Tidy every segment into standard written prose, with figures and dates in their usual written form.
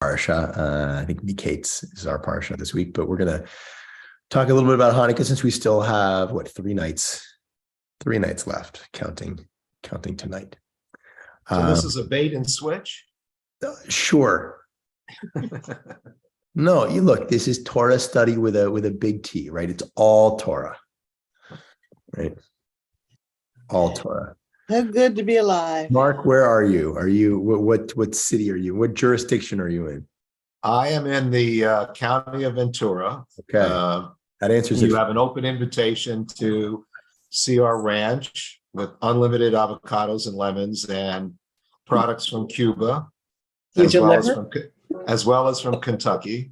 Parsha. I think Miketz is our Parsha this week, but we're going to talk a little bit about Hanukkah since we still have, 3 nights left, counting tonight. So this is a bait and switch? Sure. No, you look, this is Torah study with a big T, right? It's all Torah, right? All Torah. So good to be alive. Mark, where are you? What city are you? What jurisdiction are you in? I am in the county of Ventura. Okay. That answers it. You have an open invitation to see our ranch with unlimited avocados and lemons and products from Cuba, as well as from Kentucky.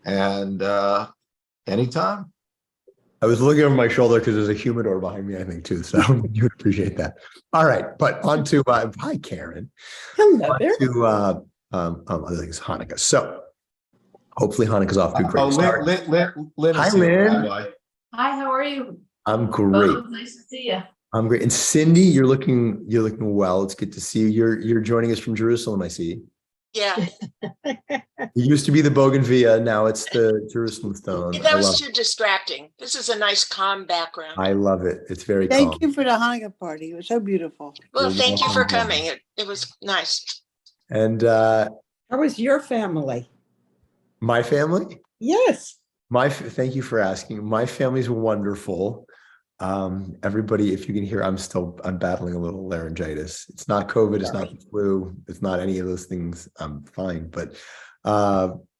And anytime. I was looking over my shoulder because there's a humidor behind me, I think, too. So you would appreciate that. All right, but on to hi, Karen. Hello there. To other things, Hanukkah. So hopefully Hanukkah's off to a great start. Lynn Hi, Lynn. Hi, how are you? I'm great. Oh, nice to see you. I'm great. And Cindy, you're looking well. It's good to see you. You're joining us from Jerusalem, I see. Yeah. It used to be the Bougainvillea, now it's the Jerusalem stone. That was too distracting. This is a nice, calm background. I love it. It's very calm. Thank you for the Hanukkah party. It was so beautiful. Well, thank you for coming. It was nice. And how was your family? my family? Yes. Thank you for asking. My family's wonderful. Everybody, if you can hear, I'm battling a little laryngitis. It's not COVID, it's not the flu, it's not any of those things. I'm fine, but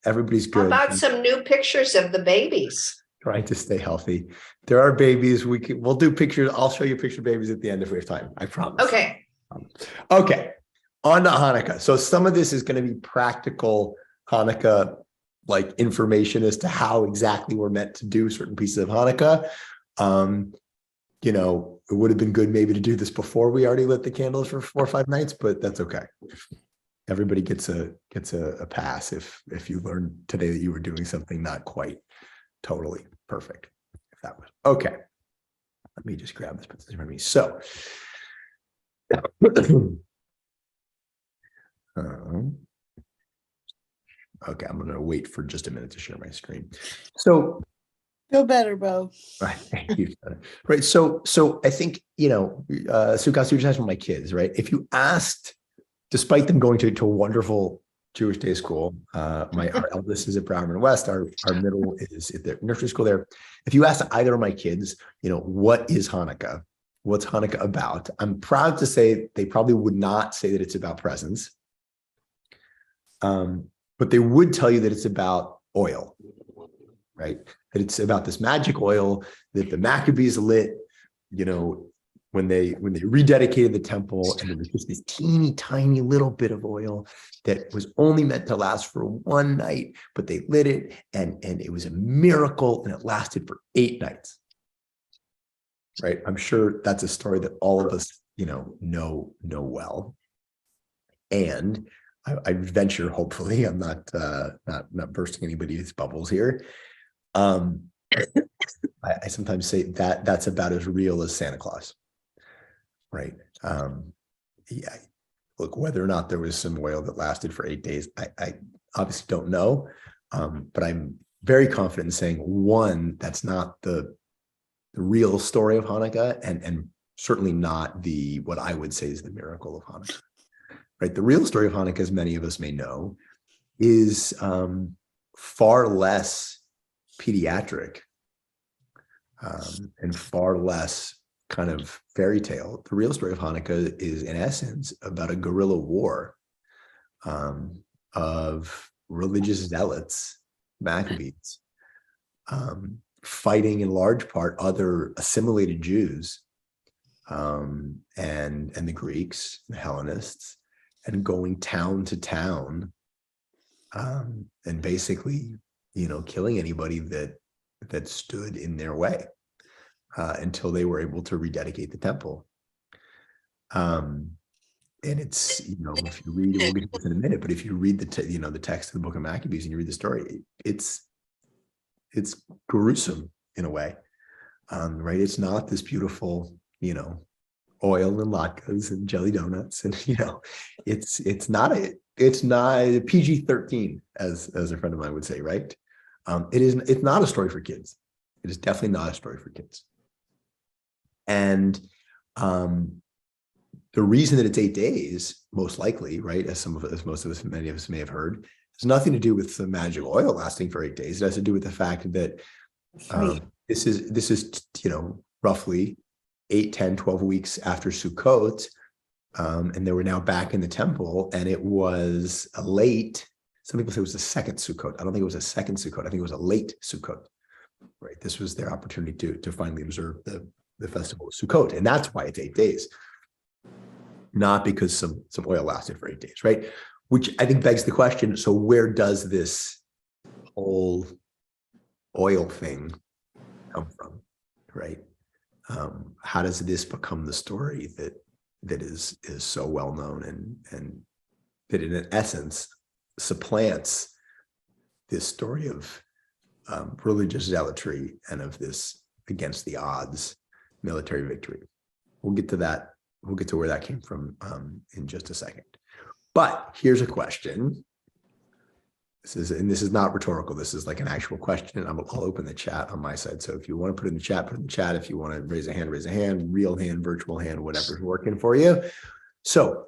everybody's good. How about some new pictures of the babies? Trying to stay healthy. There are babies. We'll do pictures. I'll show you picture of babies at the end if we have time. I promise. Okay. Okay. On to Hanukkah. So some of this is going to be practical Hanukkah like information as to how exactly we're meant to do certain pieces of Hanukkah. It would have been good maybe to do this before we already lit the candles for 4 or 5 nights, but that's okay. Everybody gets a pass if you learned today that you were doing something not quite totally perfect. If that was okay. Let me just grab this position for me. So okay, I'm gonna wait for just a minute to share my screen. So Feel better, Beau. right, thank you. Right. So I think, Sukkot usually has with my kids, right? If you asked, despite them going to a wonderful Jewish day school, our eldest is at Brown West, our middle is at the nursery school there. If you asked either of my kids, what is Hanukkah? What's Hanukkah about? I'm proud to say they probably would not say that it's about presents. But they would tell you that it's about oil, right? That it's about this magic oil that the Maccabees lit, when they rededicated the temple, and there was just this teeny tiny little bit of oil that was only meant to last for 1 night, but they lit it and it was a miracle and it lasted for 8 nights. Right. I'm sure that's a story that all of us, know well. And I venture, hopefully, I'm not bursting anybody's bubbles here. I sometimes say that's about as real as Santa Claus, right? Yeah. Look, whether or not there was some oil that lasted for 8 days, I obviously don't know, but I'm very confident in saying, one, that's not the real story of Hanukkah, and certainly not what I would say is the miracle of Hanukkah. Right, the real story of Hanukkah, as many of us may know, is far less pediatric and far less kind of fairy tale. The real story of Hanukkah is, in essence, about a guerrilla war of religious zealots, Maccabees, fighting in large part other assimilated Jews and the Greeks, the Hellenists, and going town to town and basically, killing anybody that stood in their way until they were able to rededicate the temple. And it's, if you read, we'll get to this in a minute, but if you read the text of the book of Maccabees and you read the story, it's gruesome in a way, right? It's not this beautiful, oil and latkes and jelly donuts, and it's not it's not PG-13, as a friend of mine would say, right? It's not a story for kids. It is definitely not a story for kids. And the reason that it's 8 days, most likely, right, as many of us may have heard, has nothing to do with the magic oil lasting for 8 days. It has to do with the fact that this is roughly 8, 10, 12 weeks after Sukkot, and they were now back in the temple, and it was a late. Some people say it was the second Sukkot. I don't think it was a second Sukkot. I think it was a late Sukkot. Right, this was their opportunity to finally observe the festival of Sukkot, and that's why it's 8 days. Not because some oil lasted for 8 days, right? Which I think begs the question, so where does this whole oil thing come from, right? How does this become the story that is so well known and that in essence supplants this story of religious zealotry and of this against the odds military victory? We'll get to that. We'll get to where that came from in just a second. But here's a question. This is not rhetorical. This is like an actual question. I'll open the chat on my side. So if you want to put it in the chat, put it in the chat. If you want to raise a hand, real hand, virtual hand, whatever's working for you. So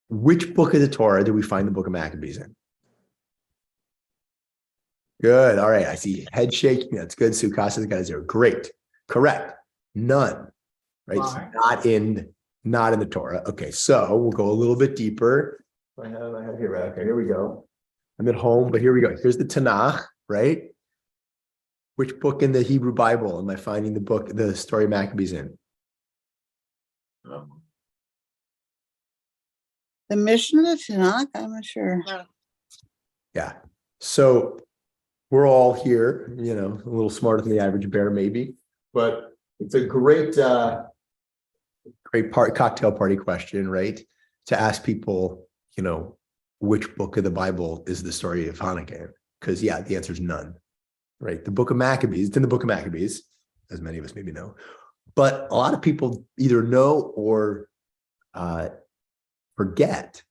which book of the Torah do we find the book of Maccabees in? Good. All right. I see head shaking. That's good. Sukasa's got a 0. Great. Correct. None. Right. It's not in the Torah. Okay. So we'll go a little bit deeper. I have here. Okay. Here we go. I'm at home, but here we go. Here's the Tanakh, right? Which book in the Hebrew Bible am I finding the story of Maccabees in? The Mishnah, the Tanakh, I'm not sure. Yeah. So we're all here, a little smarter than the average bear, maybe, but it's a great cocktail party question, right? To ask people, which book of the Bible is the story of Hanukkah in? Because the answer is none, right? The book of Maccabees, it's in the book of Maccabees, as many of us maybe know, but a lot of people either know or forget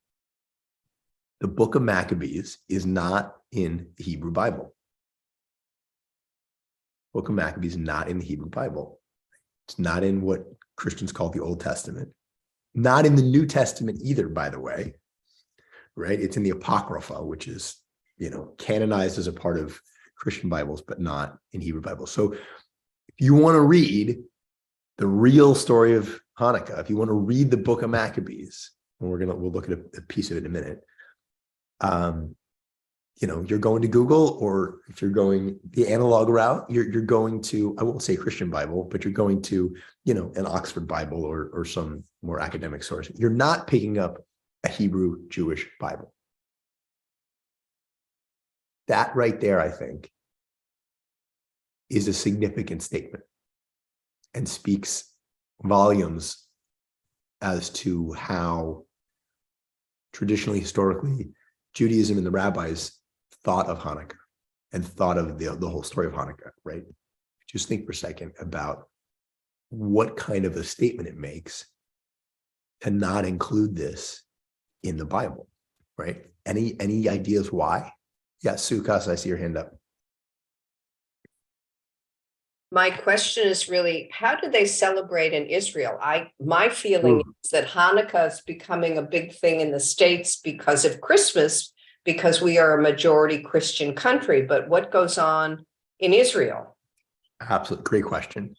the book of Maccabees is not in the Hebrew Bible. Book of Maccabees is not in the Hebrew Bible. It's not in what Christians call the Old Testament. Not in the New Testament either, by the way. Right? It's in the Apocrypha, which is, canonized as a part of Christian Bibles, but not in Hebrew Bibles. So if you want to read the real story of Hanukkah, if you want to read the book of Maccabees, and we'll look at a piece of it in a minute. You're going to Google, or if you're going the analog route, you're going to, I won't say Christian Bible, but you're going to, an Oxford Bible or some more academic source. You're not picking up a Hebrew Jewish Bible. That right there, I think, is a significant statement and speaks volumes as to how traditionally, historically, Judaism and the rabbis thought of Hanukkah and thought of the whole story of Hanukkah, right? Just think for a second about what kind of a statement it makes to not include this in the Bible, right? Any ideas why? Yeah, Sukas, I see your hand up. My question is really, how do they celebrate in Israel? My feeling is that Hanukkah is becoming a big thing in the States because of Christmas, because we are a majority Christian country. But what goes on in Israel? Absolutely. Great question.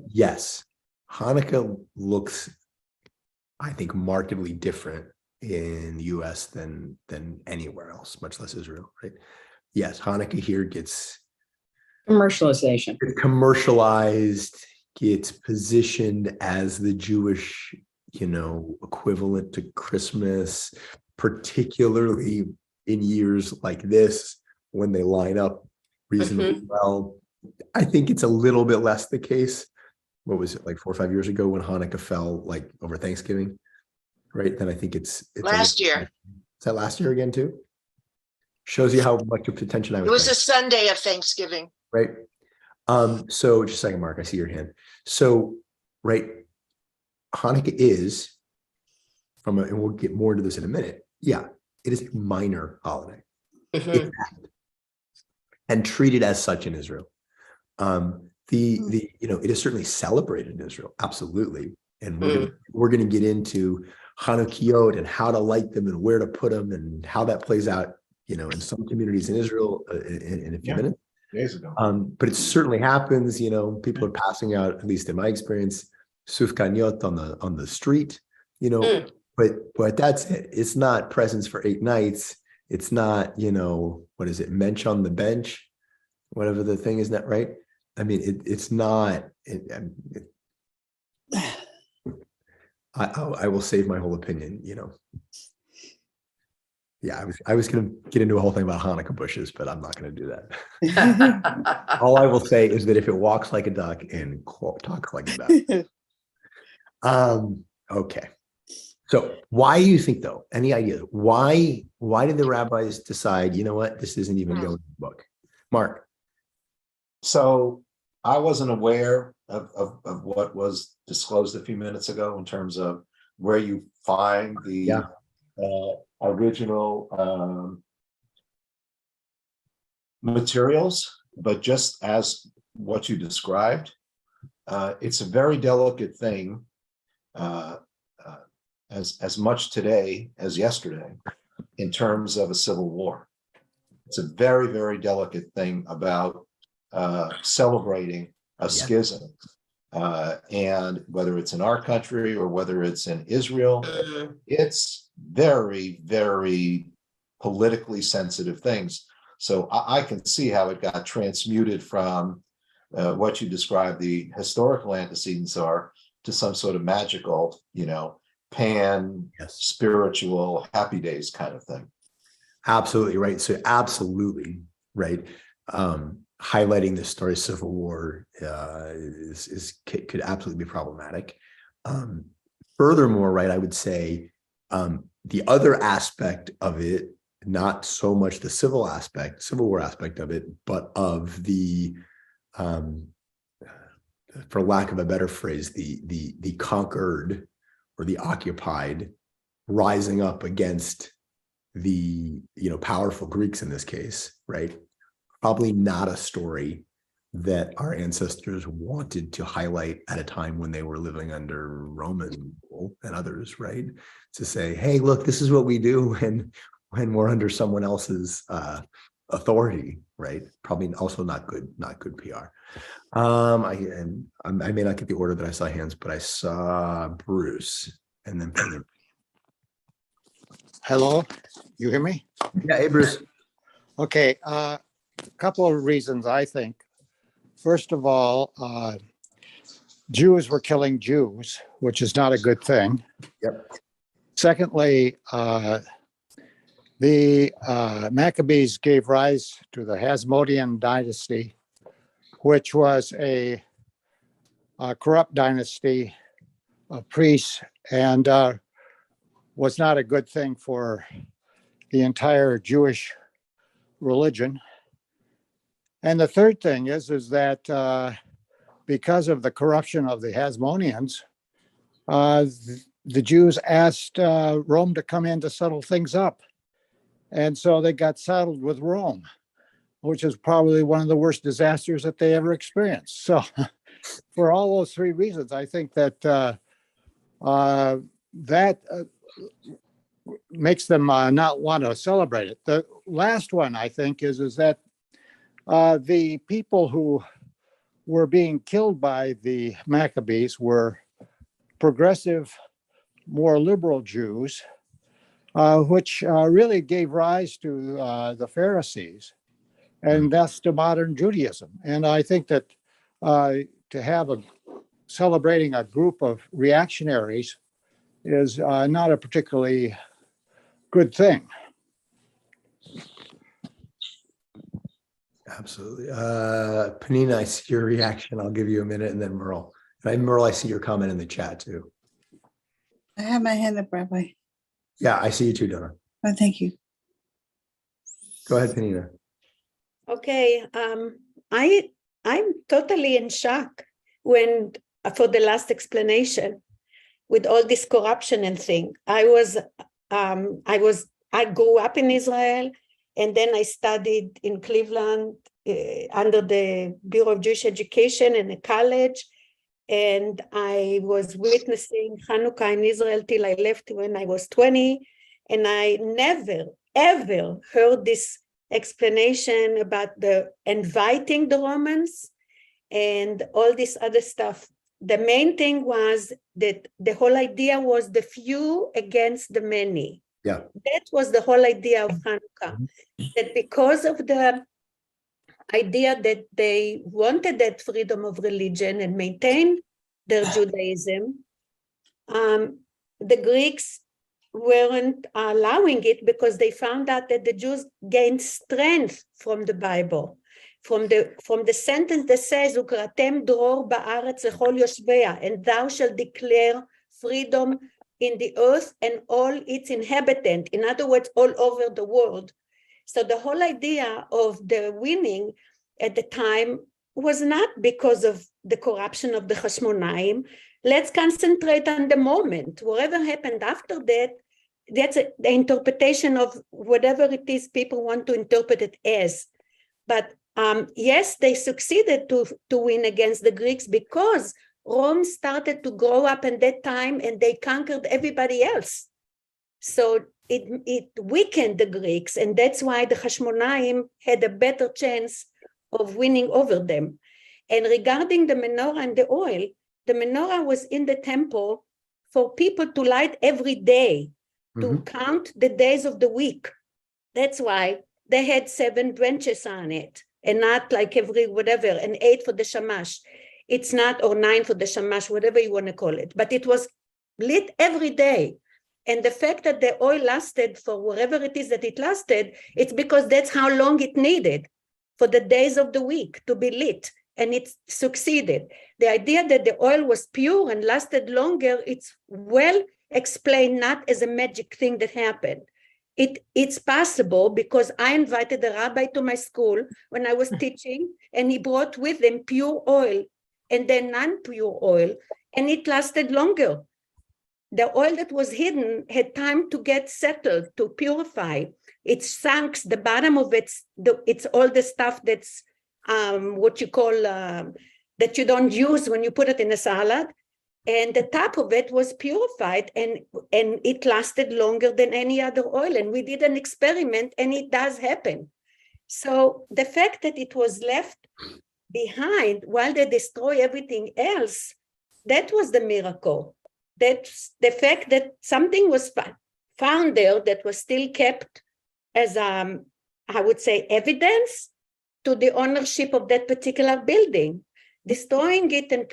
Yes, Hanukkah looks, I think, markedly different in the US than anywhere else, much less Israel, right? Yes, Hanukkah here gets Commercialization. commercialized, gets positioned as the Jewish, equivalent to Christmas, particularly in years like this when they line up reasonably well. I think it's a little bit less the case. What was it, like 4 or 5 years ago when Hanukkah fell like over Thanksgiving, right? Then I think it's Last year. Is that last year again too? Shows you how much of attention I was It was paying. a Sunday of Thanksgiving. Right. So just a second, Mark, I see your hand. So, right, Hanukkah is and we'll get more into this in a minute, Yeah, it is a minor holiday. Mhm. And treated as such in Israel. It is certainly celebrated in Israel, absolutely. And we're gonna get into Hanukkot and how to light them and where to put them and how that plays out, in some communities in Israel in a few minutes. Days ago. But it certainly happens, people are passing out, at least in my experience, sufganiyot on the street, but that's it. It's not presents for 8 nights. It's not, what is it, mensch on the bench, whatever the thing is, not right. I mean, it's not. I will save my whole opinion. Yeah, I was going to get into a whole thing about Hanukkah bushes, but I'm not going to do that. All I will say is that if it walks like a duck and talks like a duck. Okay. So why do you think, though? Any ideas? Why did the rabbis decide, this isn't even going in the book? Mark. So I wasn't aware of what was disclosed a few minutes ago in terms of where you find the original materials, but just as what you described, it's a very delicate thing, as much today as yesterday, in terms of a civil war. It's a very, very delicate thing about celebrating a schism, and whether it's in our country or whether it's in Israel, it's very, very politically sensitive things. So I can see how it got transmuted from what you described the historical antecedents are to some sort of magical, pan spiritual happy days kind of thing. Absolutely right. So absolutely right. Highlighting the story of Civil War could absolutely be problematic. Furthermore, right, I would say the other aspect of it, not so much the Civil War aspect of it, but of the, for lack of a better phrase, the conquered or the occupied rising up against the powerful Greeks in this case, right? Probably not a story that our ancestors wanted to highlight at a time when they were living under Roman rule and others, right? To say, hey, look, this is what we do when we're under someone else's authority, right? Probably also not good PR. I may not get the order that I saw hands, but I saw Bruce and then Penny. Hello, you hear me? Yeah, hey, Bruce. Okay, a couple of reasons, I think. First of all, Jews were killing Jews, which is not a good thing. Yep. Secondly, the Maccabees gave rise to the Hasmonean dynasty, which was a corrupt dynasty of priests and was not a good thing for the entire Jewish religion. And the third thing is that because of the corruption of the Hasmoneans, the Jews asked Rome to come in to settle things up. And so they got saddled with Rome, which is probably one of the worst disasters that they ever experienced. So for all those three reasons, I think that makes them not want to celebrate it. The last one, I think, is that the people who were being killed by the Maccabees were progressive, more liberal Jews, which really gave rise to the Pharisees and thus to modern Judaism. And I think that to have celebrating a group of reactionaries is not a particularly good thing. Absolutely. Panina, I see your reaction. I'll give you a minute, and then Merle. And Merle, I see your comment in the chat too. I have my hand up, Rabbi. Yeah, I see you too, Donna. Oh, thank you. Go ahead, Panina. Okay, I'm totally in shock when for the last explanation with all this corruption and thing. I was I grew up in Israel, and then I studied in Cleveland under the Bureau of Jewish Education in a college. And I was witnessing Hanukkah in Israel till I left when I was 20. And I never, ever heard this explanation about the inviting the Romans and all this other stuff. The main thing was that the whole idea was the few against the many. Yeah. That was the whole idea of Hanukkah. That because of the idea that they wanted that freedom of religion and maintain their Judaism, the Greeks weren't allowing it because they found out that the Jews gained strength from the Bible, from the sentence that says, "Ukratem dror ba'aretz lechol yoshvea," and thou shalt declare freedom in the earth and all its inhabitants. In other words, all over the world. So the whole idea of the winning at the time was not because of the corruption of the Hashmonaim. Let's concentrate on the moment. Whatever happened after that, that's the interpretation of whatever it is people want to interpret it as. But yes, they succeeded to win against the Greeks because Rome started to grow up in that time and they conquered everybody else. So it weakened the Greeks, and that's why the Hashmonaim had a better chance of winning over them. And regarding the menorah and the oil, the menorah was in the temple for people to light every day, to count the days of the week. That's why they had 7 branches on it, and not like every whatever, and 8 for the shamash. It's not, or 9 for the shamash, whatever you want to call it, but it was lit every day. And the fact that the oil lasted for whatever it is that it lasted, it's because that's how long it needed for the days of the week to be lit, and it succeeded. The idea that the oil was pure and lasted longer, it's well explained, not as a magic thing that happened. It's possible because I invited a rabbi to my school when I was teaching, and he brought with him pure oil and then non-pure oil, and it lasted longer. The oil that was hidden had time to get settled, to purify. It sinks, the bottom of it's all the stuff that's what you call, that you don't use when you put it in a salad. And the top of it was purified, and it lasted longer than any other oil. And we did an experiment, and it does happen. So the fact that it was left behind while they destroy everything else, that was the miracle. That's the fact that something was found there that was still kept as, I would say, evidence to the ownership of that particular building. Destroying it and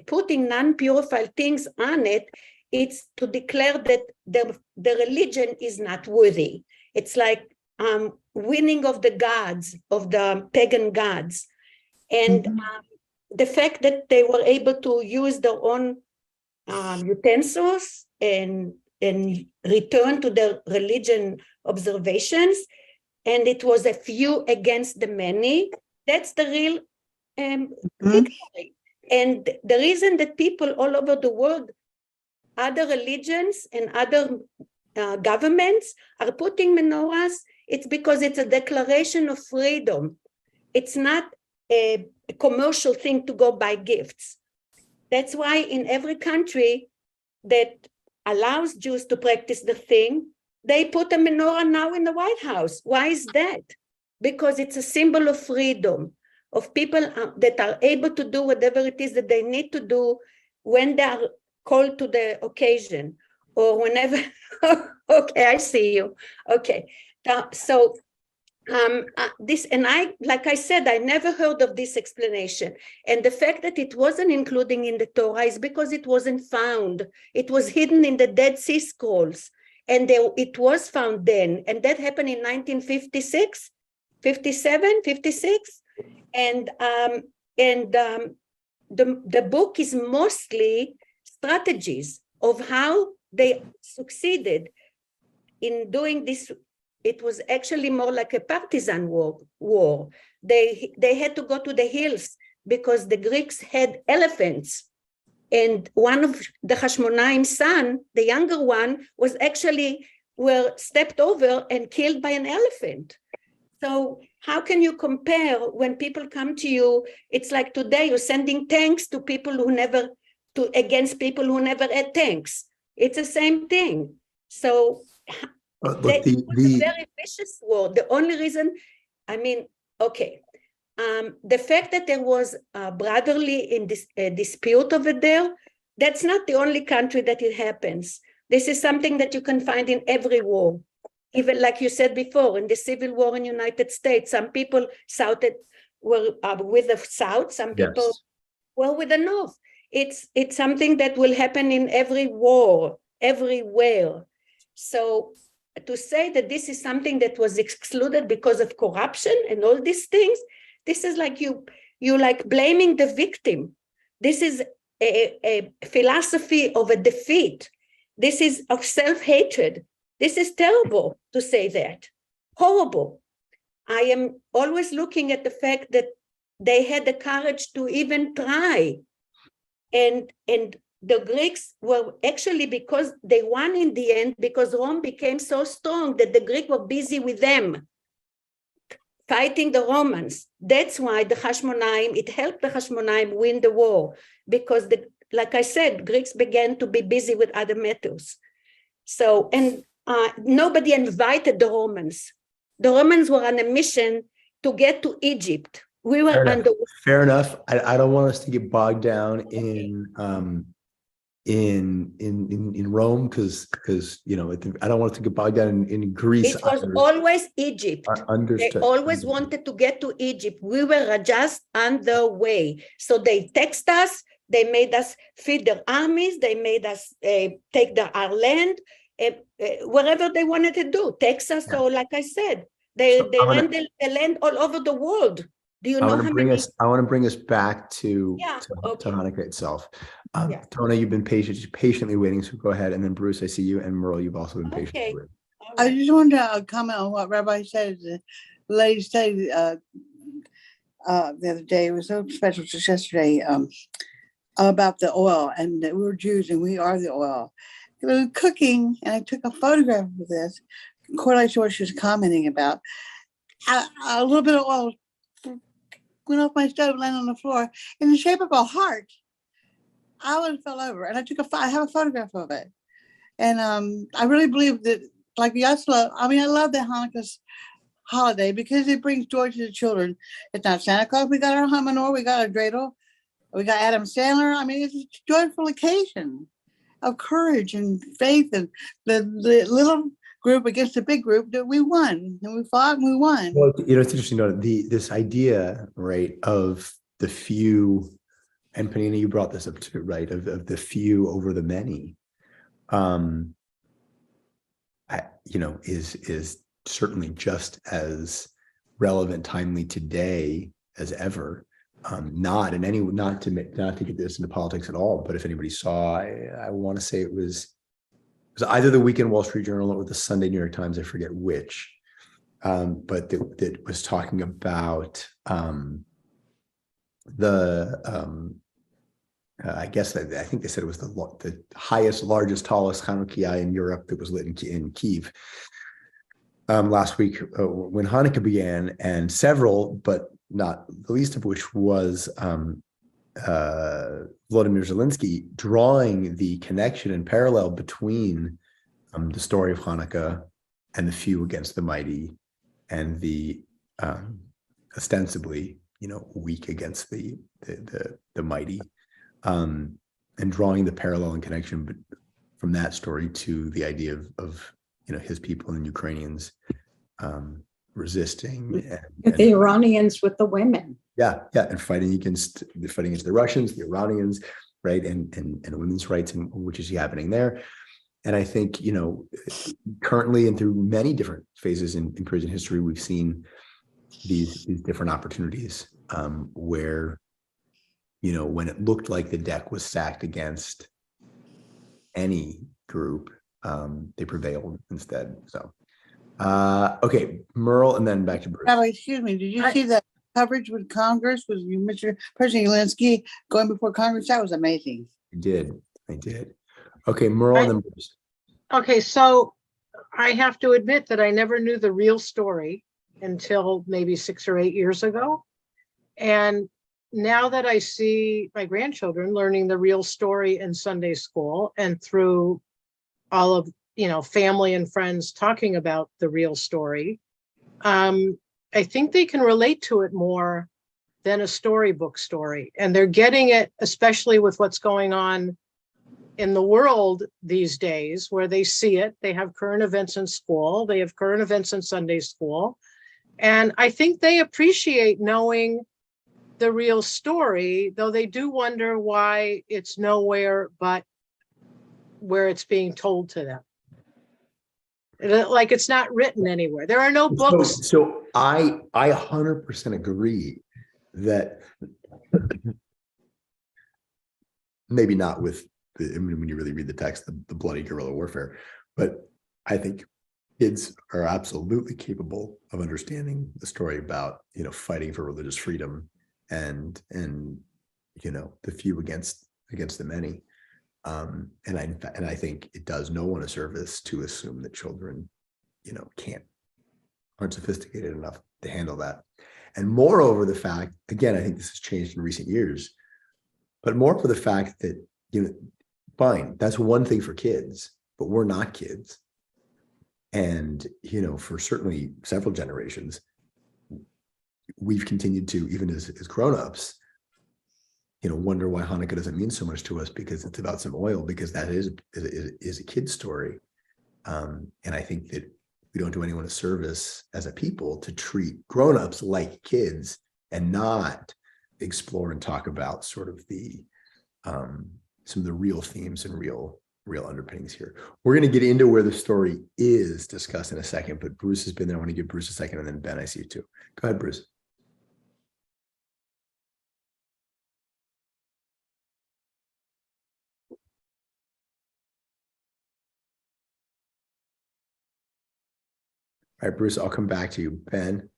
putting non-purified things on it, it's to declare that the religion is not worthy. It's like winning of the gods, of the pagan gods. And the fact that they were able to use their own utensils and return to their religion observations, and it was a few against the many, that's the real victory. And the reason that people all over the world, other religions and other governments are putting menorahs, it's because it's a declaration of freedom. It's not a commercial thing to go buy gifts. That's why in every country that allows Jews to practice the thing, they put a menorah now in the White House. Why is that? Because it's a symbol of freedom, of people that are able to do whatever it is that they need to do when they are called to the occasion, or whenever. Okay, I see you. Okay, so this, and I, like I said, I never heard of this explanation. And the fact that it wasn't included in the Torah is because it wasn't found. It was hidden in the Dead Sea Scrolls, and it was found then. And that happened in 1956, 57, 56. And the book is mostly strategies of how they succeeded in doing this. It was actually more like a partisan war. They had to go to the hills because the Greeks had elephants, And one of the Hashmonaim's son, the younger one, was actually stepped over and killed by an elephant. So how can you compare when people come to you? It's like today you're sending tanks to people who never, against people who never had tanks. It's the same thing. So Look, it was a very vicious war. The only reason, I mean, okay. The fact that there was brotherly dispute over there, that's not the only country that it happens. This is something that you can find in every war. Even like you said before, in the Civil War in the United States, some people were with the South, some people were with the North. It's something that will happen in every war, everywhere. So to say that this is something that was excluded because of corruption and all these things, this is like you like blaming the victim. This is a philosophy of a defeat. This is of self-hatred. This is terrible to say that. Horrible. I am always looking at the fact that they had the courage to even try. And the Greeks were actually, because they won in the end, because Rome became so strong that the Greeks were busy with them, fighting the Romans. That's why the Hashmonaim, it helped the Hashmonaim win the war, because like I said, Greeks began to be busy with other matters. So, and nobody invited the Romans. The Romans were on a mission to get to Egypt. We were fair enough. I don't want us to get bogged down in Rome because you know I don't want it to get bogged down in Greece. It was always Egypt. Understood. They always wanted to get to Egypt. We were just on the way. So they text us. They made us feed their armies. They made us take our land. Whatever they wanted to do, Texas. Yeah. So, like I said, they ran the land all over the world. Do you know how many? I want to bring us back to Hanukkah itself. Tona, you've been patiently waiting, so go ahead. And then Bruce, I see you, and Merle, you've also been patiently waiting. I just wanted to comment on what Rabbi said. The lady said the other day, it was so special, just yesterday, about the oil, and that we're Jews and we are the oil. It was cooking, and I took a photograph of this, correlates to what she was commenting about. A little bit of oil went off my stove, landed on the floor in the shape of a heart. I would have fell over, and I have a photograph of it. And I really believe that, like Yasla, I mean, I love the Hanukkah's holiday because it brings joy to the children. It's not Santa Claus. We got our Hamanor, we got our dreidel, we got Adam Sandler. I mean, it's a joyful occasion of courage and faith, and the little group against the big group that we won, and we fought and we won. Well, you know, it's interesting to note this idea, right, of the few, and Panina, you brought this up too, right, of the few over the many, is certainly just as relevant, timely today as ever. Not to get this into politics at all, but if anybody saw, I want to say it was either the Weekend Wall Street Journal or the Sunday New York Times, I forget which, but that was talking about I think they said it was the highest, largest, tallest Hanukkah in Europe that was lit in Kyiv last week when Hanukkah began, and several, but not the least of which was Volodymyr Zelensky drawing the connection and parallel between the story of Hanukkah and the few against the mighty, and the ostensibly, weak against the mighty, and drawing the parallel and connection from that story to the idea of his people and Ukrainians resisting, and the Iranians with the women. And fighting against the Russians, the Iranians, right, and women's rights, and which is happening there. And I think currently and through many different phases in prison history, we've seen these different opportunities where when it looked like the deck was stacked against any group, they prevailed instead. So okay, Merle, and then back to Bruce. Rabbi, excuse me, did you see that coverage with Congress with Mr. President Zelensky going before Congress? That was amazing. I did. I did. Okay, Merle and then Bruce. Okay, so I have to admit that I never knew the real story until maybe 6 or 8 years ago. And now that I see my grandchildren learning the real story in Sunday school and through all of, family and friends talking about the real story, I think they can relate to it more than a storybook story. And they're getting it, especially with what's going on in the world these days, where they see it. They have current events in school. They have current events in Sunday school. And I think they appreciate knowing the real story, though they do wonder why it's nowhere but where it's being told to them. Like it's not written anywhere. There are no books. So I 100% agree that maybe not with when you really read the text, the bloody guerrilla warfare, but I think kids are absolutely capable of understanding the story about, fighting for religious freedom and the few against the many. And I think it does no one a service to assume that children, aren't sophisticated enough to handle that. And moreover, the fact, again, I think this has changed in recent years, but more for the fact that, fine, that's one thing for kids, but we're not kids. And, for certainly several generations, we've continued to, even as grown-ups, wonder why Hanukkah doesn't mean so much to us, because it's about some oil, because that is a kid's story. And I think that we don't do anyone a service as a people to treat grown-ups like kids and not explore and talk about sort of the some of the real themes and real underpinnings here. We're going to get into where the story is discussed in a second, but Bruce has been there. I want to give Bruce a second, and then Ben, I see you too. Go ahead, Bruce. All right, Bruce, I'll come back to you. Ben.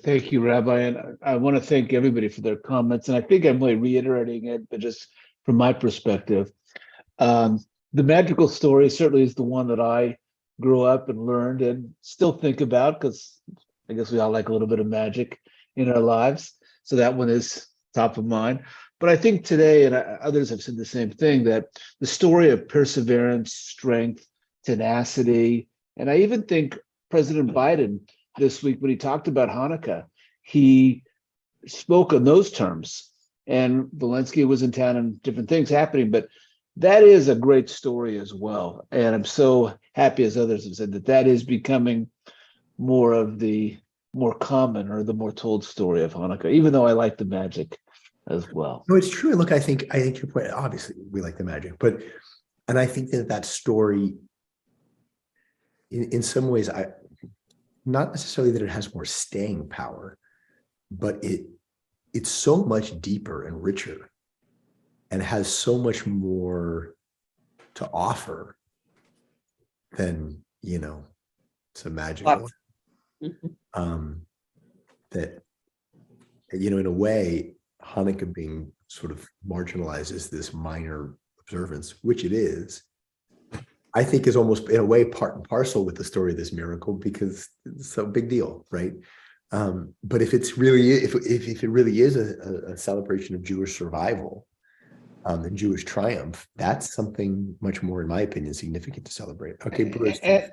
Thank you, Rabbi. And I want to thank everybody for their comments. And I think I'm really reiterating it, but just from my perspective, the magical story certainly is the one that I grew up and learned and still think about, because I guess we all like a little bit of magic in our lives. So that one is top of mind. But I think today, and others have said the same thing, that the story of perseverance, strength, tenacity, and I even think President Biden this week, when he talked about Hanukkah, he spoke in those terms. And Zelensky was in town and different things happening, but that is a great story as well. And I'm so happy, as others have said, that is becoming more of the more common or the more told story of Hanukkah, even though I like the magic as well. No, it's true. Look, I think your point, obviously we like the magic, and I think that story in some ways, not necessarily that it has more staying power, but it's so much deeper and richer and has so much more to offer than, some magic. That, in a way, Hanukkah being sort of marginalized as this minor observance, which it is, I think is almost in a way part and parcel with the story of this miracle, because it's a big deal, right? But if it really is a celebration of Jewish survival and Jewish triumph, that's something much more, in my opinion, significant to celebrate. Okay, Bruce. I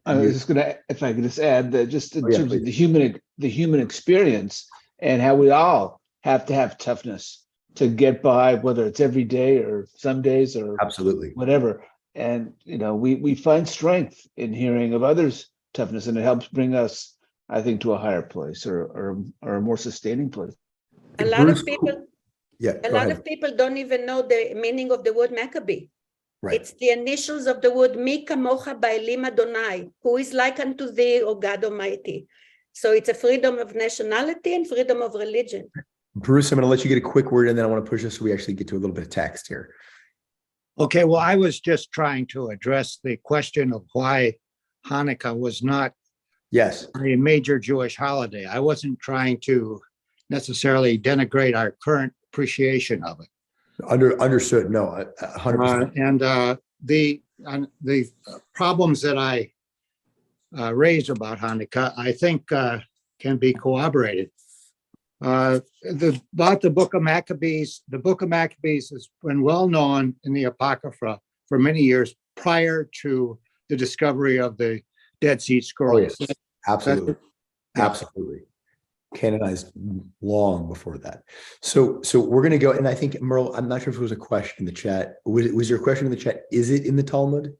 was just going to, if I could just add that, just in terms of the human experience and how we all have to have toughness to get by, whether it's every day or some days or absolutely whatever. And, we find strength in hearing of others' toughness, and it helps bring us, I think, to a higher place or a more sustaining place. A lot of people don't even know the meaning of the word Maccabee. Right. It's the initials of the word Mi Kamocha Ba'elim Adonai, who is like unto thee, O God Almighty. So it's a freedom of nationality and freedom of religion. Bruce, I'm going to let you get a quick word, and then I want to push this so we actually get to a little bit of text here. Okay, well, I was just trying to address the question of why Hanukkah was not a major Jewish holiday. I wasn't trying to necessarily denigrate our current appreciation of it. Understood. No, 100%. And the problems that I raised about Hanukkah, I think can be corroborated. About the Book of Maccabees, the Book of Maccabees has been well known in the Apocrypha for many years prior to the discovery of the Dead Sea Scrolls. Yes. Absolutely. Absolutely. Canonized long before that. So we're going to go, and I think, Merle, I'm not sure if it was a question in the chat. Was your question in the chat? Is it in the Talmud?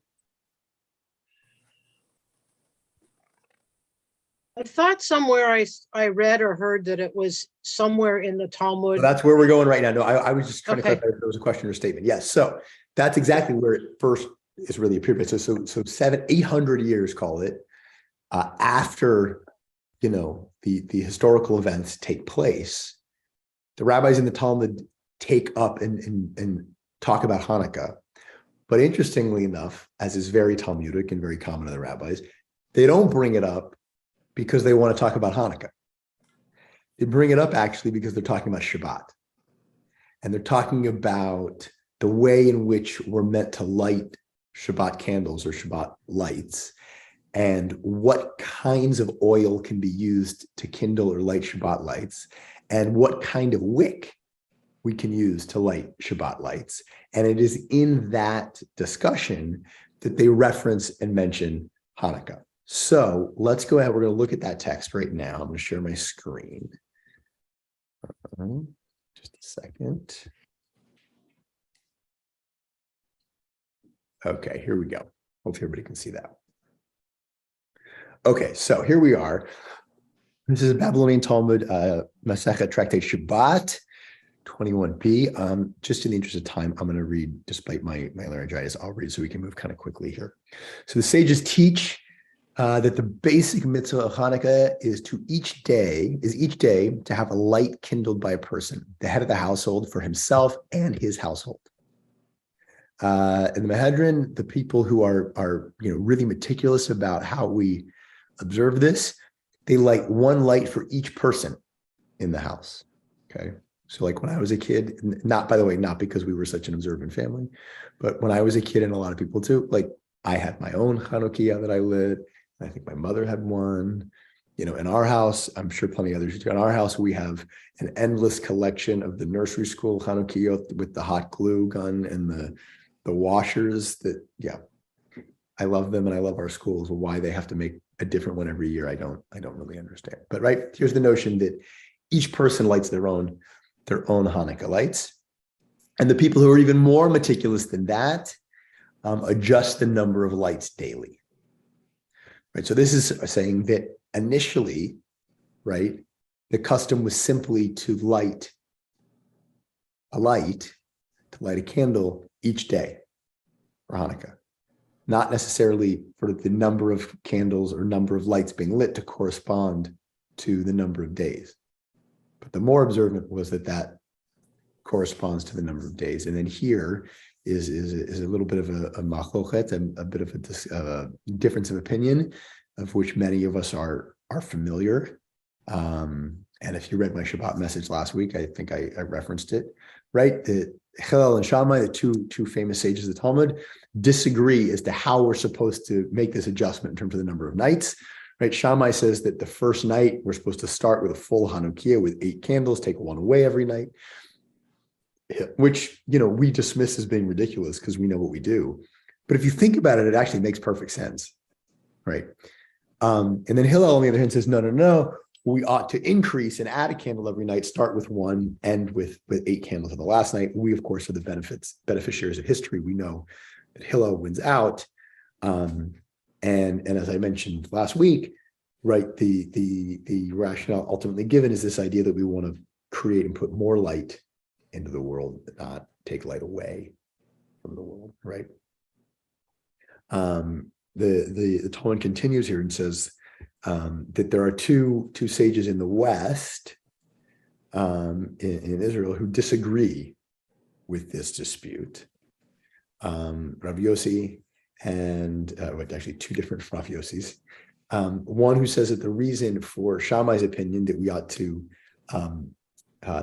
I thought somewhere I read or heard that it was somewhere in the Talmud. So that's where we're going right now. No, I was just trying to Okay. clarify if there was a question or statement. Yes. So that's exactly where it first is really appeared. So 800 years, call it, after, the historical events take place, the rabbis in the Talmud take up and talk about Hanukkah. But interestingly enough, as is very Talmudic and very common to the rabbis, they don't bring it up because they want to talk about Hanukkah. They bring it up actually because they're talking about Shabbat. And they're talking about the way in which we're meant to light Shabbat candles or Shabbat lights, and what kinds of oil can be used to kindle or light Shabbat lights, and what kind of wick we can use to light Shabbat lights. And it is in that discussion that they reference and mention Hanukkah. So let's go ahead. We're going to look at that text right now. I'm going to share my screen. Just a second. Okay, here we go. Hopefully everybody can see that. Okay, so here we are. This is a Babylonian Talmud, Masechet Tractate Shabbat, 21b. Just in the interest of time, I'm going to read, despite my laryngitis, I'll read so we can move kind of quickly here. So the sages teach that the basic mitzvah of Hanukkah is each day to have a light kindled by a person, the head of the household, for himself and his household. In the Mehedrin, the people who are really meticulous about how we observe this, they light one light for each person in the house. Okay. So like when I was a kid, not because we were such an observant family, but when I was a kid, and a lot of people too, like I had my own Hanukkah that I lit. I think my mother had one. In our house, I'm sure plenty of others do. In our house, we have an endless collection of the nursery school Hanukkah with the hot glue gun and the washers that, I love them and I love our schools. Why they have to make a different one every year, I don't really understand. But right, here's the notion that each person lights their own Hanukkah lights. And the people who are even more meticulous than that adjust the number of lights daily. Right. So this is saying that initially, right, the custom was simply to light a candle each day for Hanukkah, not necessarily for the number of candles or number of lights being lit to correspond to the number of days. But the more observant was that corresponds to the number of days. And then here is a little bit of a machlochet, a bit of a difference of opinion, of which many of us are familiar. And if you read my Shabbat message last week, I think I referenced it, right? That Hillel and Shammai, the two famous sages of the Talmud, disagree as to how we're supposed to make this adjustment in terms of the number of nights. Right? Shammai says that the first night we're supposed to start with a full Hanukkah with 8 candles, take one away every night, which we dismiss as being ridiculous because we know what we do. But if you think about it, it actually makes perfect sense, right? And then Hillel, on the other hand, says no. We ought to increase and add a candle every night, start with 1, end with 8 candles on the last night. We, of course, are the beneficiaries of history. We know that Hillel wins out. And as I mentioned last week, right, the rationale ultimately given is this idea that we want to create and put more light into the world, but not take light away from the world, right? The Talmud continues here and says that there are two sages in the West, in Israel, who disagree with this dispute. Rabbi Yossi and actually 2 different Rav Yossis. One who says that the reason for Shammai's opinion that we ought to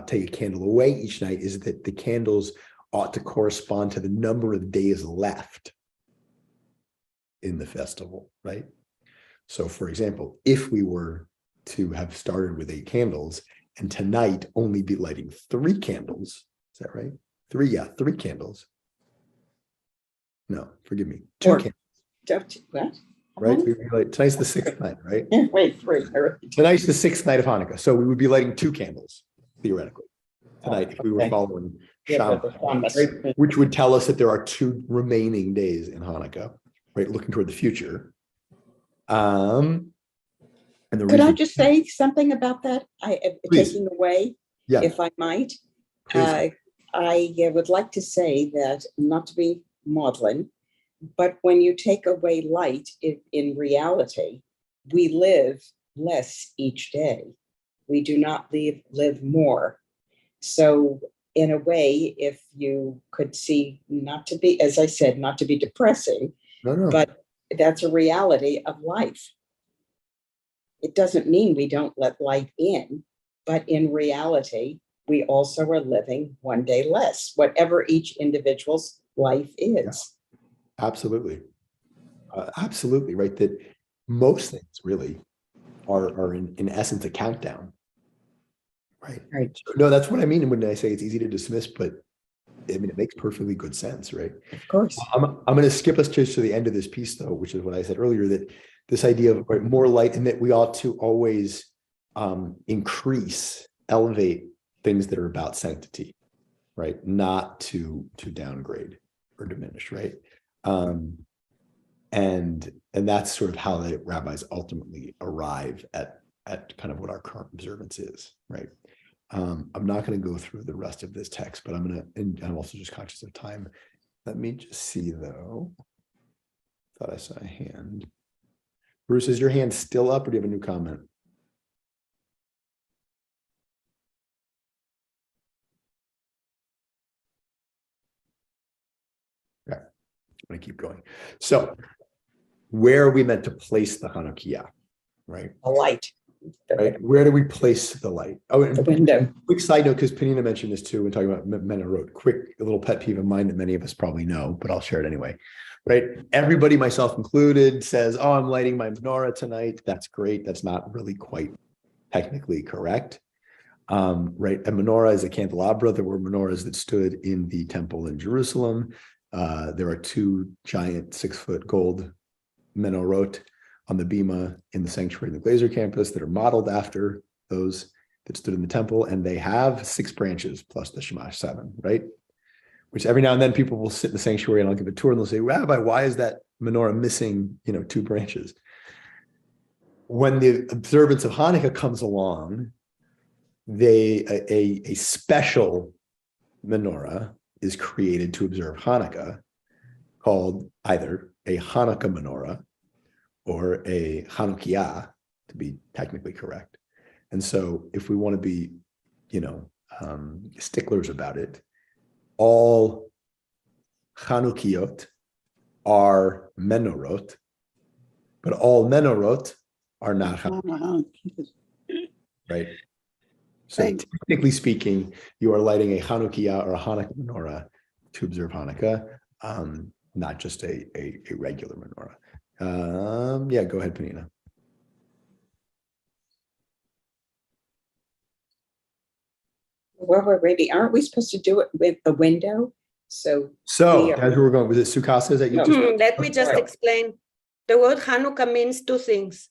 take a candle away each night is that the candles ought to correspond to the number of days left in the festival, right? So for example, if we were to have started with 8 candles and tonight only be lighting 3 candles, is that right? 3 candles. No, forgive me, 2 candles. What? Right? Tonight's the 6th night, right? Wait, 3. Tonight's the 6th night of Hanukkah. So we would be lighting 2 candles, theoretically, tonight, if we were following Shammai, right? Which would tell us that there are 2 remaining days in Hanukkah, right? Looking toward the future. And the Could I reason, just say something about that? Please. Taking away, yeah, if I might. please. I would like to say that, not to be maudlin, but when you take away light, in reality, we live less each day. We do not live more. So in a way, if you could see, not to be, as I said, not to be depressing, No. but that's a reality of life. It doesn't mean we don't let light in, but in reality, we also are living one day less, whatever each individual's life is. Yeah. Absolutely. Absolutely, right? That most things really are in essence a countdown. Right. Right. So, no, that's what I mean when I say it's easy to dismiss, but I mean, it makes perfectly good sense, right? Of course. I'm going to skip us just to the end of this piece, though, which is what I said earlier, that this idea of more light, and that we ought to always increase, elevate things that are about sanctity, right? Not to downgrade or diminish, right? And that's sort of how the rabbis ultimately arrive at kind of what our current observance is, right? I'm not going to go through the rest of this text, but and I'm also just conscious of time. Let me just see, though. Thought I saw a hand. Bruce, is your hand still up, or do you have a new comment? Okay, I'm going to keep going. So, where are we meant to place the Hanukkah, right? A light. Right. Where do we place the light? Oh, and the window. Quick side note, because Penina mentioned this too when talking about menorot. Quick, a little pet peeve of mine that many of us probably know, but I'll share it anyway. Right. Everybody, myself included, says, "Oh, I'm lighting my menorah tonight." That's great. That's not really quite technically correct. Right. A menorah is a candelabra. There were menorahs that stood in the temple in Jerusalem. There are 2 giant 6-foot gold menorot on the bima in the sanctuary in the Glazer campus that are modeled after those that stood in the temple, and they have 6 branches plus the Shamash 7, right? Which every now and then people will sit in the sanctuary and I'll give a tour and they'll say, "Rabbi, why is that menorah missing, 2 branches?" When the observance of Hanukkah comes along, a special menorah is created to observe Hanukkah, called either a Hanukkah menorah or a Chanukiah, to be technically correct. And so if we want to be, sticklers about it, all Chanukiot are menorot, but all menorot are not Chanukiah, right? So technically speaking, you are lighting a Chanukiah or a Hanukkah menorah to observe Hanukkah, not just a regular menorah. Yeah, go ahead, Penina. Well, maybe aren't we supposed to do it with a window? So that's where we're going. Was it Sukasa that you just? Let me just explain. The word Hanukkah means 2 things.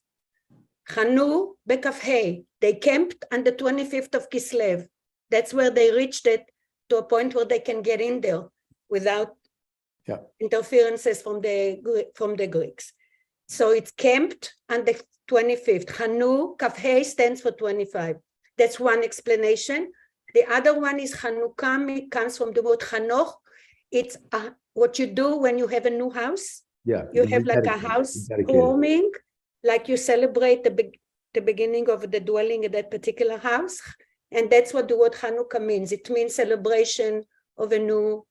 Hanu bekafhei. They camped on the 25th of Kislev. That's where they reached it to a point where they can get in there without interferences from the Greeks. So it's camped on the 25th. Hanu kafhei stands for 25. That's one explanation. The other one is Hanukkah comes from the word Hanoch. It's what you do when you have a new house. Yeah, you have like a house warming, like you celebrate the beginning of the dwelling in that particular house, and that's what the word Hanukkah means. It means celebration of a new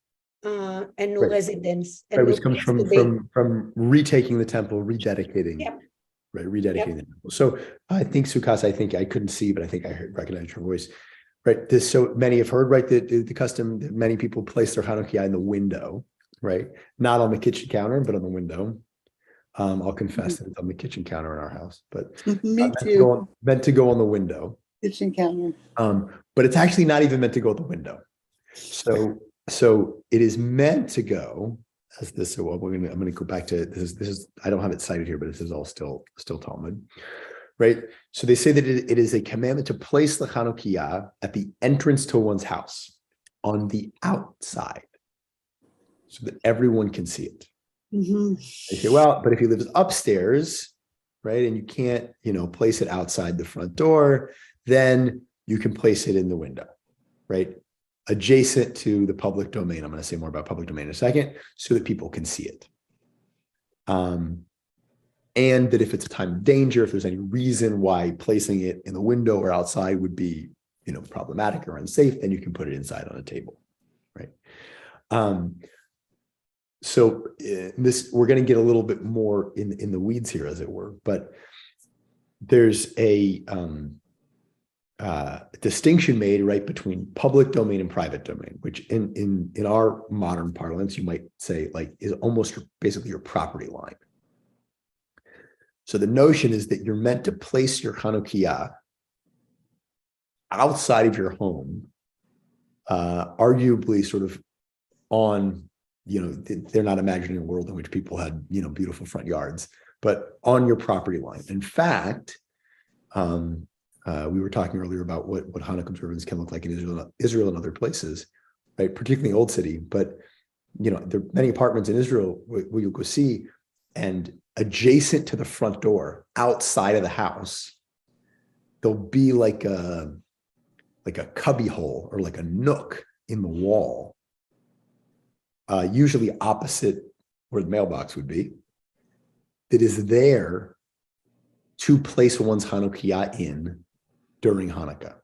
residence. Right, which comes from retaking the temple, rededicating. Yep. Right, rededicating the temple. So I think Sukasa, I couldn't see, but I think I recognized her voice. right? This, so many have heard, right, the custom that many people place their Hanukkah in the window, right? Not on the kitchen counter, but on the window. I'll confess that it's on the kitchen counter in our house, but Me meant to too. meant to go on the window. Kitchen counter. But it's actually not even meant to go out the window. So it is meant to go as this. So I'm gonna go back to this is I don't have it cited here, but this is all still Talmud, right? So they say that it is a commandment to place the Chanukiah at the entrance to one's house on the outside, so that everyone can see it. Mm-hmm. They say, well, but if he lives upstairs, right, and you can't, place it outside the front door, then you can place it in the window, right? Adjacent to the public domain. I'm going to say more about public domain in a second, so that people can see it. And that if it's a time of danger, if there's any reason why placing it in the window or outside would be, problematic or unsafe, then you can put it inside on a table, right? So this, we're going to get a little bit more in the weeds here, as it were, but there's a distinction made, right, between public domain and private domain, which in our modern parlance, you might say, like, is almost basically your property line. So the notion is that you're meant to place your Chanukiah outside of your home, arguably sort of on, they're not imagining a world in which people had, beautiful front yards, but on your property line. In fact, we were talking earlier about what Hanukkah observance can look like in Israel and other places, right? Particularly Old City, but there are many apartments in Israel where you'll go see, and adjacent to the front door, outside of the house, there'll be like a cubby hole or like a nook in the wall, usually opposite where the mailbox would be, that is there to place one's Hanukkah in during Hanukkah.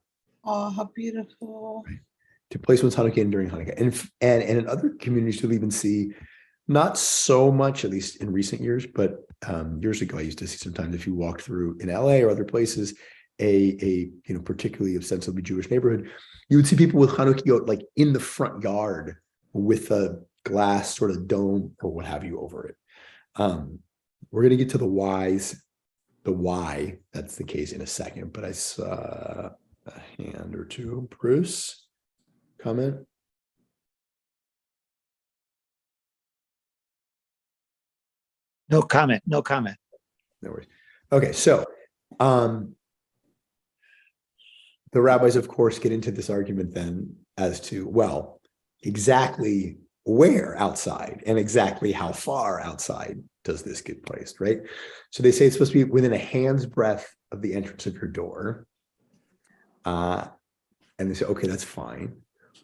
Oh, how beautiful. Right? To place one's Hanukkah in during Hanukkah. And in other communities, you'll even see, not so much, at least in recent years, but years ago, I used to see sometimes, if you walked through in LA or other places, a particularly ostensibly Jewish neighborhood, you would see people with Hanukkah like in the front yard with a glass sort of dome or what have you over it. We're going to get to the why that's the case in a second, but I saw a hand or two. Bruce, comment? No comment. No comment. No worries. Okay, so the rabbis, of course, get into this argument then as to, well, exactly where outside and exactly how far outside does this get placed, right? So they say it's supposed to be within a hand's breadth of the entrance of your door. And they say, okay, that's fine.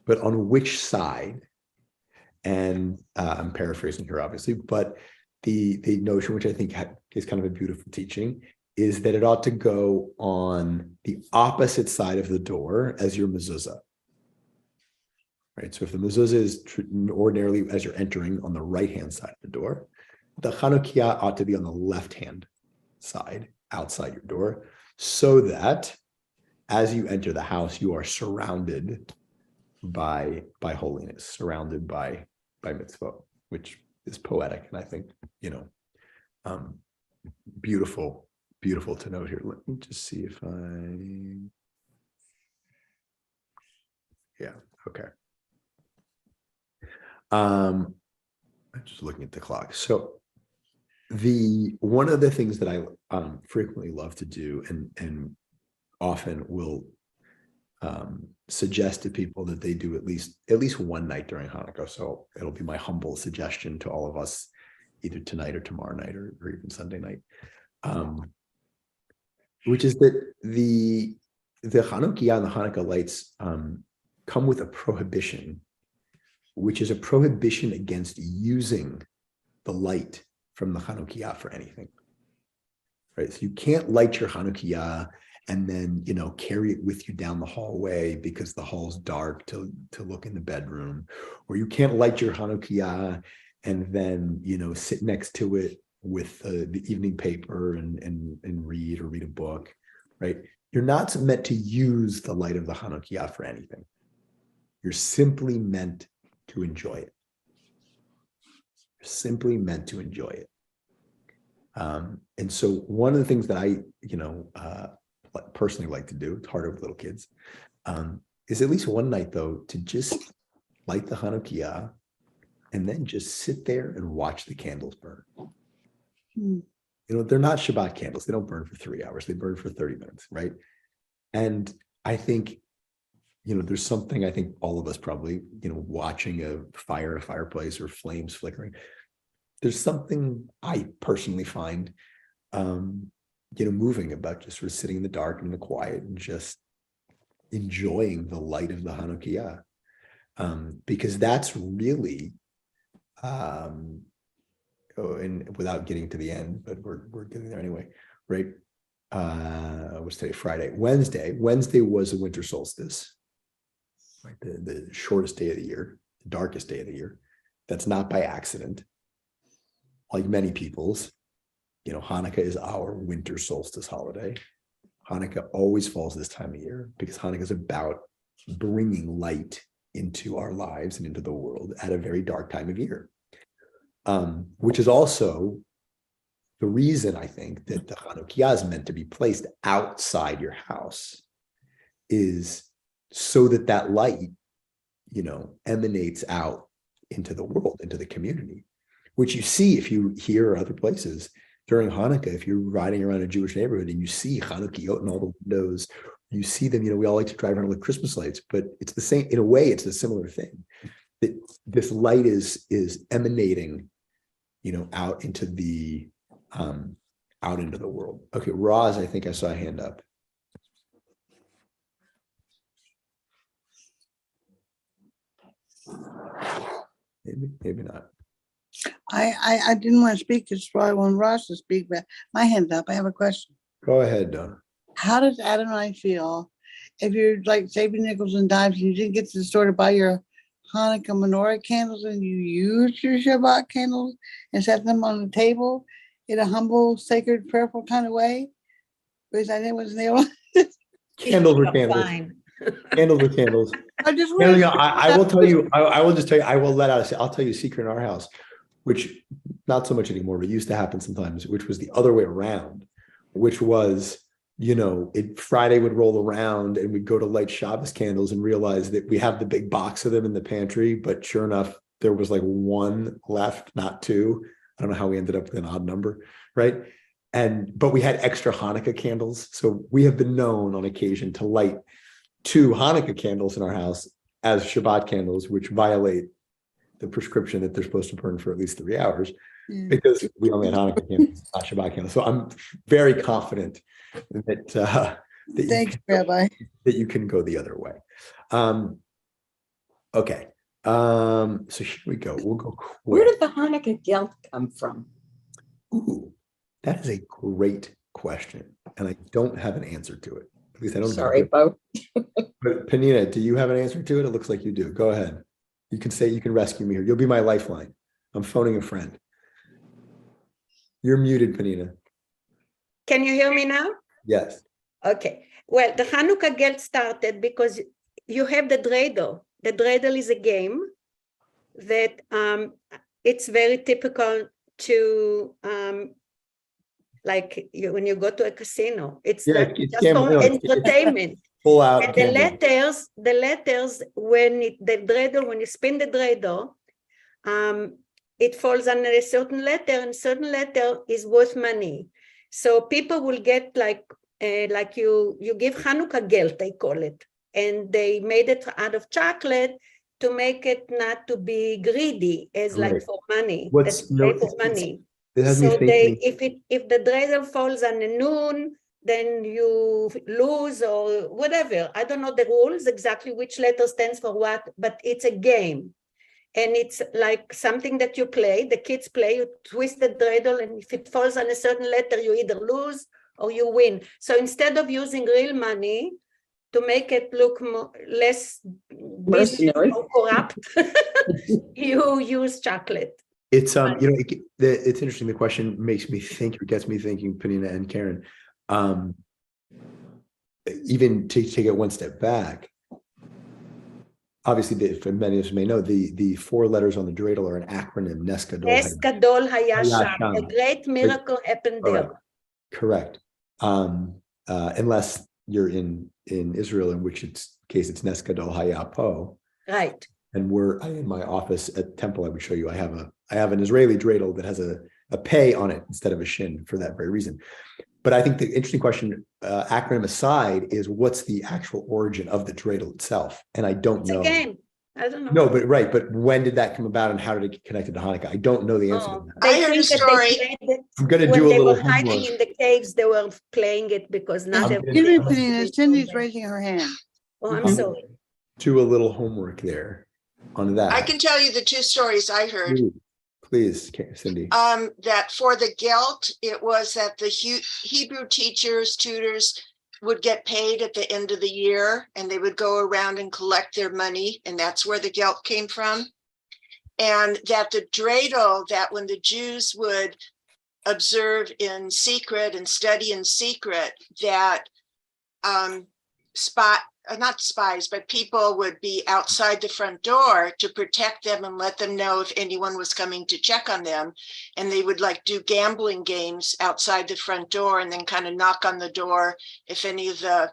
But on which side? And I'm paraphrasing here, obviously, but the notion, which I think is kind of a beautiful teaching, is that it ought to go on the opposite side of the door as your mezuzah. Right. So if the mezuzah is ordinarily, as you're entering, on the right-hand side of the door, the Chanukiah ought to be on the left-hand side outside your door, so that as you enter the house, you are surrounded by holiness, surrounded by mitzvot, which is poetic, and I think beautiful to note here. Let me just see if okay. I'm just looking at the clock. So one of the things that I frequently love to do and often will suggest to people that they do at least one night during Hanukkah. So it'll be my humble suggestion to all of us, either tonight or tomorrow night or even Sunday night, which is that the Chanukiah and the Hanukkah lights come with a prohibition, which is a prohibition against using the light from the Chanukiah for anything. Right? So you can't light your Chanukiah and then, carry it with you down the hallway because the hall's dark to look in the bedroom, or you can't light your Chanukiah and then, sit next to it with the evening paper and read a book, right? you're not meant to use the light of the Hanukkah for anything. You're simply meant to enjoy it. You're simply meant to enjoy it. And so one of the things that I, personally like to do, it's harder with little kids, is at least one night though, to just light the Hanukkah and then just sit there and watch the candles burn. They're not Shabbat candles. They don't burn for 3 hours. They burn for 30 minutes, right? And I think, there's something I think all of us probably, watching a fire, a fireplace or flames flickering. There's something I personally find, moving about just sort of sitting in the dark and in the quiet and just enjoying the light of the Hanukkah. Because that's really, and without getting to the end, but we're getting there anyway, right? What's today? Friday. Wednesday was the winter solstice, right? The shortest day of the year, the darkest day of the year. That's not by accident. Like many people's, Hanukkah is our winter solstice holiday. Hanukkah always falls this time of year because Hanukkah is about bringing light into our lives and into the world at a very dark time of year. Which is also the reason I think that the Hanukkah is meant to be placed outside your house, is so that light, emanates out into the world, into the community, which you see if you hear other places during Hanukkah. If you're riding around a Jewish neighborhood and you see Hanukkah in all the windows, you see them, we all like to drive around with Christmas lights, but it's the same, in a way, it's a similar thing. That this light is emanating, out into the world. Okay, Roz, I think I saw a hand up. Maybe not. I didn't want to speak because I want Ross to speak, but my hand's up. I have a question. Go ahead, Donna. How does Adonai feel if you're like saving nickels and dimes and you didn't get to the store to buy your Hanukkah menorah candles and you use your Shabbat candles and set them on the table in a humble, sacred, prayerful kind of way? Because I wasn't able. Candles are candles. Fine. Candles are candles. I just I will tell you, I will just tell you, I'll tell you a secret in our house, which not so much anymore, but used to happen sometimes, which was the other way around, which was, Friday would roll around and we'd go to light Shabbos candles and realize that we have the big box of them in the pantry, but sure enough, there was like one left, not two. I don't know how we ended up with an odd number, right? But we had extra Hanukkah candles. So we have been known on occasion to light 2 Hanukkah candles in our house as Shabbat candles, which violate the prescription that they're supposed to burn for at least 3 hours, because we only had Hanukkah candles, not Shabbat candles. So I'm very confident that Thanks, Rabbi. That you can go the other way. Okay. So here we go. We'll go quick. Where did the Hanukkah gelt come from? Ooh, that is a great question, and I don't have an answer to it. At least I don't. Sorry, Beau. But Penina, do you have an answer to it? It looks like you do. Go ahead. You can rescue me here. You'll be my lifeline. I'm phoning a friend. You're muted, Penina. Can you hear me now? Yes. Okay. Well, the Hanukkah gelt started because you have the dreidel. The dreidel is a game that it's very typical to when you go to a casino. It's just for entertainment. Pull out. And the letters, when you spin the dreidel, it falls under a certain letter, and certain letter is worth money. So people will get like you give Hanukkah gelt, they call it, and they made it out of chocolate to make it not to be greedy, as like for money. For money. So if the dreidel falls on a noon, then you lose or whatever. I don't know the rules exactly which letter stands for what, but it's a game. And it's like something that you play, the kids play, you twist the dreidel, and if it falls on a certain letter, you either lose or you win. So instead of using real money to make it look less mercenary or corrupt, you use chocolate. It's it's interesting. The question makes me think, or gets me thinking, Penina and Karen. even to take it one step back, obviously, for many of us may know, the 4 letters on the dreidel are an acronym, Nes Gadol Nes Gadol Haya Sham. Sham. A great miracle happened there. Correct. Unless you're in Israel, in which case it's Nes Gadol Haya Po. Right. And in my office at Temple, I would show you, I have an Israeli dreidel that has a pei on it instead of a shin for that very reason. But I think the interesting question, acronym aside, is what's the actual origin of the dreidel itself? And I don't know. It's a game. I don't know. No, but when did that come about and how did it get connected to Hanukkah? I don't know the answer to that. I heard a story. I'm going to When do a they little were hiding homework. in the caves, they were playing it because not Excuse me, everybody. Penina. Cindy's raising her hand. Oh, I'm sorry. Do a little homework there on that. I can tell you the 2 stories I heard. Please, Cindy. That for the gelt, it was that the Hebrew teachers, tutors would get paid at the end of the year, and they would go around and collect their money, and that's where the gelt came from. And that the dreidel, that when the Jews would observe in secret and study in secret, that not spies, but people would be outside the front door to protect them and let them know if anyone was coming to check on them. And they would like do gambling games outside the front door and then kind of knock on the door if any of the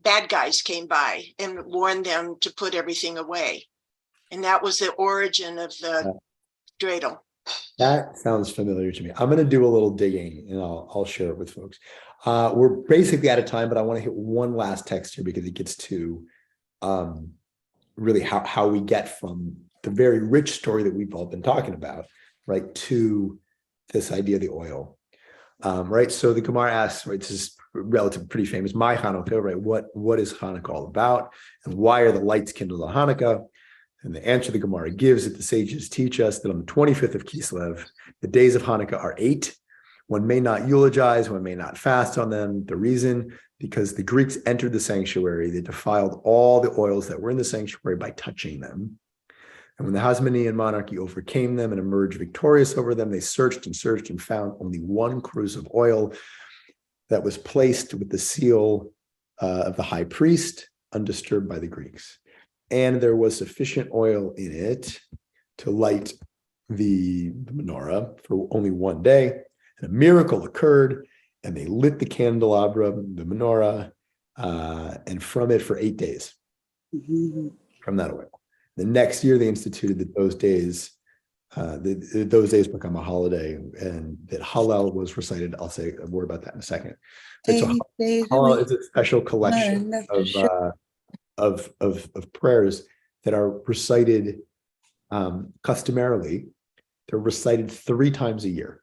bad guys came by and warn them to put everything away. And that was the origin of the dreidel. That sounds familiar to me. I'm going to do a little digging and I'll share it with folks. We're basically out of time, but I want to hit one last text here because it gets to really how we get from the very rich story that we've all been talking about, right, to this idea of the oil, right? So the Gemara asks, right, this is relatively pretty famous, my Hanukkah, right? What is Hanukkah all about, and why are the lights kindled on Hanukkah? And the answer the Gemara gives that the sages teach us that on the 25th of Kislev, the days of Hanukkah are 8. One may not eulogize, one may not fast on them. The reason, because the Greeks entered the sanctuary, they defiled all the oils that were in the sanctuary by touching them. And when the Hasmonean monarchy overcame them and emerged victorious over them, they searched and found only 1 cruse of oil that was placed with the seal of the high priest, undisturbed by the Greeks. And there was sufficient oil in it to light the menorah for only 1 day. And a miracle occurred, and they lit the candelabra, the menorah, and from it for 8 days, from that oil. The next year, they instituted that those days become a holiday, and that Hallel was recited. I'll say a word about that in a second. But so Hallel is a special collection of prayers that are recited customarily. They're recited 3 times a year.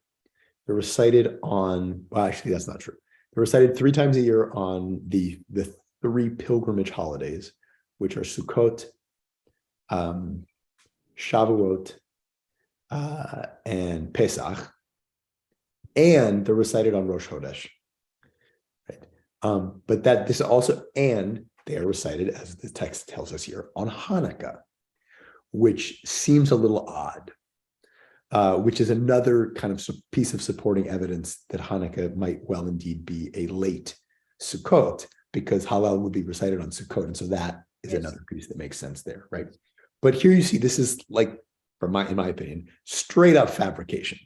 They're recited on, well, actually, that's not true. They're recited 3 times a year on the 3 pilgrimage holidays, which are Sukkot, Shavuot, and Pesach. And they're recited on Rosh Chodesh. Right? But that this also, and they are recited, as the text tells us here, on Hanukkah, which seems a little odd. Which is another kind of piece of supporting evidence that Hanukkah might well indeed be a late Sukkot, because Hallel would be recited on Sukkot. And so that is another piece that makes sense there, right? But here you see, this is like, in my opinion, straight up fabrication.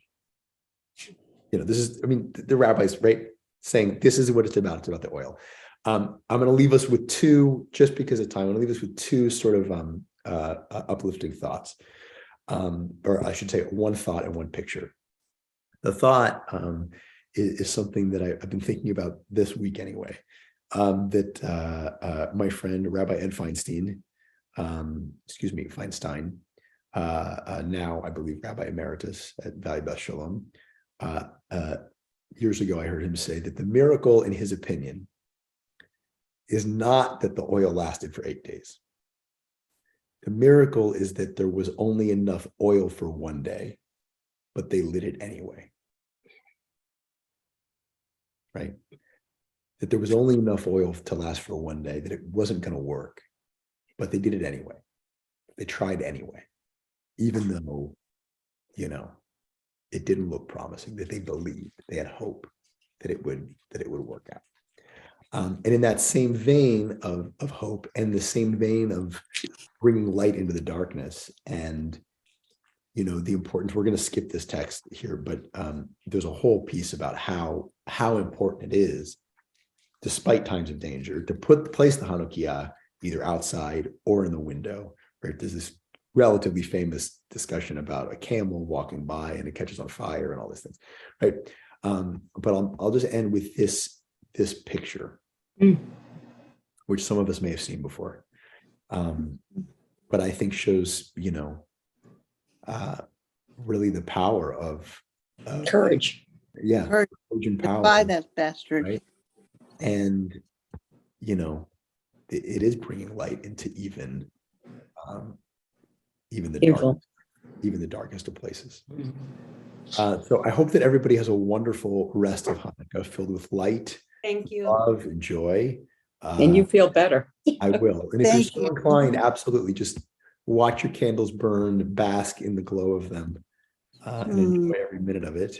This is, the rabbis, right, saying this is what it's about the oil. I'm going to leave us with 2, just because of time, I'm going to leave us with 2 sort of uplifting thoughts. Or I should say 1 thought and 1 picture. The thought is something that I've been thinking about this week anyway, that my friend Rabbi Ed Feinstein, now I believe Rabbi Emeritus at Valley Beth Shalom, years ago I heard him say that the miracle, in his opinion, is not that the oil lasted for 8 days. The miracle is that there was only enough oil for 1 day, but they lit it anyway. Right? That there was only enough oil to last for 1 day, that it wasn't going to work, but they did it anyway. They tried anyway, even though, it didn't look promising, that they believed, they had hope that it would work And in that same vein of hope and the same vein of bringing light into the darkness and, the importance, we're going to skip this text here, but there's a whole piece about how important it is, despite times of danger, to place the Hanukkah either outside or in the window, right? There's this relatively famous discussion about a camel walking by and it catches on fire and all these things, right? But I'll just end with this picture, which some of us may have seen before, but I think shows, really the power of Courage. Yeah, Courage. and power, By that bastard. right? And it is bringing light into even the darkest of places. So I hope that everybody has a wonderful rest of Hanukkah filled with light, Thank you. love, and joy. And you feel better. I will. And if you're Thank so you. inclined, absolutely just watch your candles burn, bask in the glow of them, and enjoy every minute of it.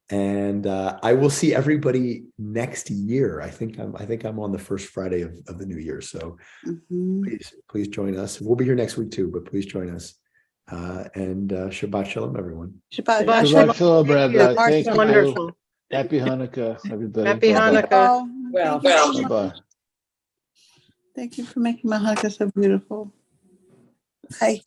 And I will see everybody next year. I think I'm on the first Friday of the new year. So please join us. We'll be here next week too, but please join us. And Shabbat Shalom, everyone. Shabbat Shabbat Shabbat Shalom, Thank you. Rabbi. Mark, Thank you. Wonderful. Happy Hanukkah, everybody. Happy Bye-bye. Hanukkah. Well, Thank you so much. Bye-bye. Thank you for making my Hanukkah so beautiful. Bye.